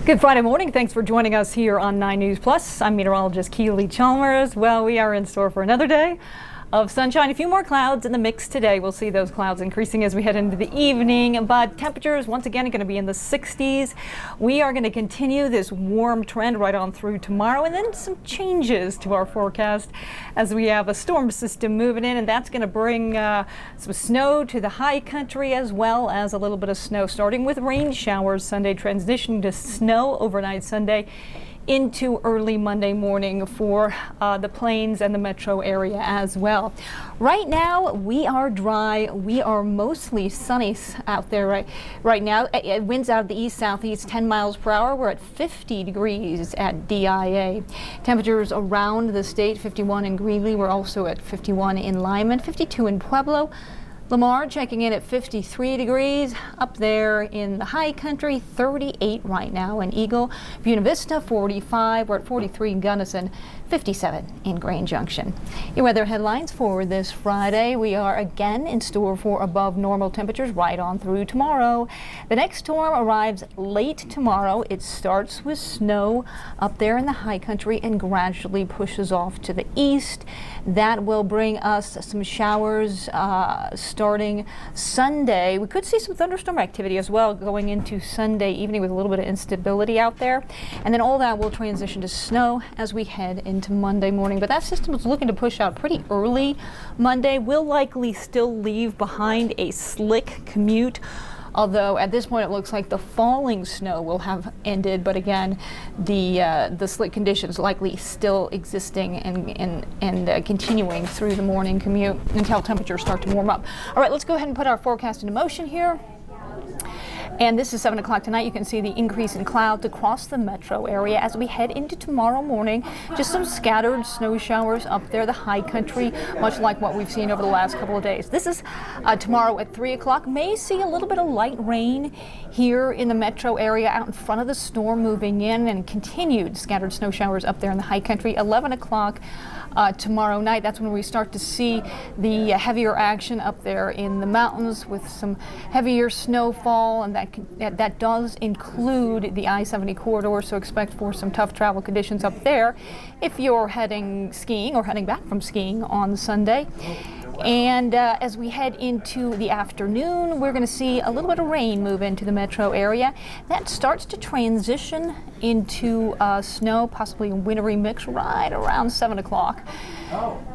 Good Friday morning. Thanks for joining us here on 9 News Plus. I'm meteorologist Keely Chalmers. Well, we are in store for another day of sunshine. A few more clouds in the mix today. We'll see those clouds increasing as we head into the evening, but temperatures once again are going to be in the 60s. We are going to continue this warm trend right on through tomorrow, and then some changes to our forecast as we have a storm system moving in, and that's going to bring some snow to the high country as well as a little bit of snow, starting with rain showers Sunday, transitioning to snow overnight Sunday into early Monday morning for the plains and the metro area as well. Right now we are dry. We are mostly sunny out there right now. Winds out of the east southeast 10 miles per hour. We're at 50 degrees at DIA. Temperatures around the state: 51 in Greeley. We're also at 51 in Lyman, 52 in Pueblo. Lamar checking in at 53 degrees. Up there in the high country, 38 right now in Eagle. Buena Vista, 45. We're at 43 in Gunnison, 57 in Grand Junction. Your weather headlines for this Friday: we are again in store for above normal temperatures right on through tomorrow. The next storm arrives late tomorrow. It starts with snow up there in the high country and gradually pushes off to the east. That will bring us some showers starting Sunday. We could see some thunderstorm activity as well going into Sunday evening with a little bit of instability out there. And then all that will transition to snow as we head into Monday morning. But that system is looking to push out pretty early Monday. Will likely still leave behind a slick commute, although at this point it looks like the falling snow will have ended. But again, the slick conditions likely still existing and continuing through the morning commute until temperatures start to warm up. All right, let's go ahead and put our forecast into motion here. And this is 7 o'clock tonight. You can see the increase in clouds across the metro area as we head into tomorrow morning. Just some scattered snow showers up there, the high country, much like what we've seen over the last couple of days. This is tomorrow at 3 o'clock. May see a little bit of light rain here in the metro area out in front of the storm moving in, and continued scattered snow showers up there in the high country. 11 o'clock tomorrow night, that's when we start to see the heavier action up there in the mountains with some heavier snowfall, and that does include the I-70 corridor, so expect for some tough travel conditions up there if you're heading skiing or heading back from skiing on Sunday. And as we head into the afternoon, we're going to see a little bit of rain move into the metro area. That starts to transition into snow, possibly a wintry mix right around 7 o'clock.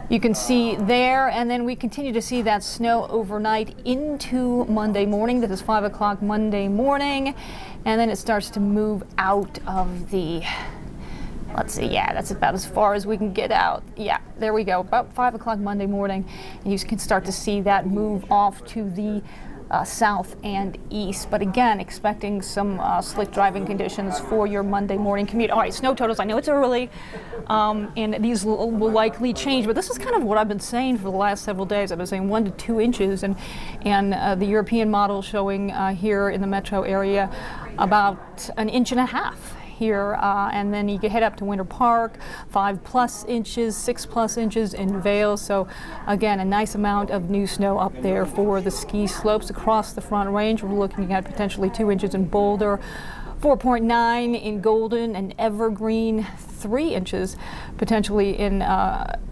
You can see there, and then we continue to see that snow overnight into Monday morning. This is 5 o'clock Monday morning, and then it starts to move out of the... Let's see, yeah, that's about as far as we can get out. Yeah, there we go, about 5 o'clock Monday morning. And you can start to see that move off to the south and east. But again, expecting some slick driving conditions for your Monday morning commute. All right, snow totals, I know it's early, and these will likely change, but this is kind of what I've been saying for the last several days. I've been saying 1 to 2 inches, and the European model showing here in the metro area about 1.5 inches here, and then you can head up to Winter Park, 5+ inches, 6+ inches in Vail. So again, a nice amount of new snow up there for the ski slopes across the Front Range. We're looking at potentially 2 inches in Boulder, 4.9 in Golden and Evergreen, 3 inches potentially in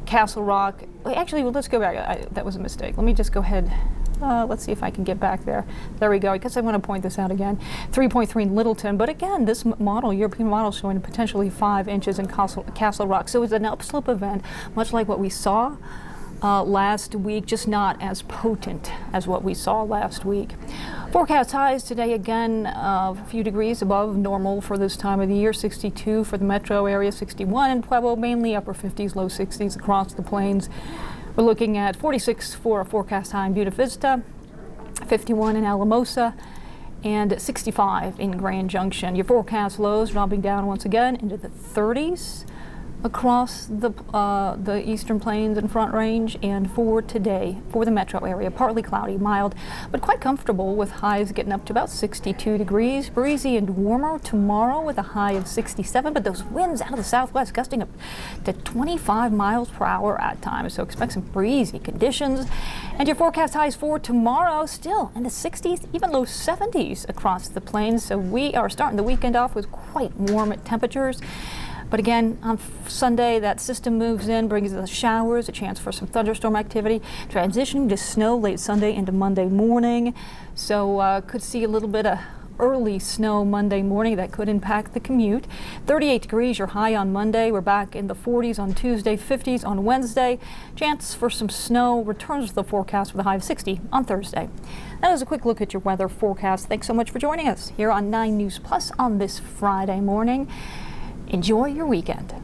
Castle Rock. Actually, well, let's go back. That was a mistake. Let me just go ahead. Let's see if I can get back there. There we go. I guess I want to point this out again. 3.3 in Littleton. But again, this model, European model, showing potentially 5 inches in Castle Rock. So it's an upslope event, much like what we saw last week, just not as potent as what we saw last week. Forecast highs today, again, a few degrees above normal for this time of the year. 62 for the metro area, 61 in Pueblo, mainly upper 50s, low 60s across the plains. We're looking at 46 for a forecast high in Buena Vista, 51 in Alamosa, and 65 in Grand Junction. Your forecast lows dropping down once again into the 30s. across the eastern plains and Front Range, and for today, for the metro area, partly cloudy, mild, but quite comfortable with highs getting up to about 62 degrees. Breezy and warmer tomorrow with a high of 67, but those winds out of the southwest gusting up to 25 miles per hour at times, so expect some breezy conditions. And your forecast highs for tomorrow still in the 60s, even low 70s across the plains, so we are starting the weekend off with quite warm temperatures. But again, on Sunday, that system moves in, brings the showers, a chance for some thunderstorm activity, transitioning to snow late Sunday into Monday morning. So could see a little bit of early snow Monday morning that could impact the commute. 38 degrees, your high on Monday. We're back in the 40s on Tuesday, 50s on Wednesday. Chance for some snow returns to the forecast with a high of 60 on Thursday. That is a quick look at your weather forecast. Thanks so much for joining us here on 9 News Plus on this Friday morning. Enjoy your weekend.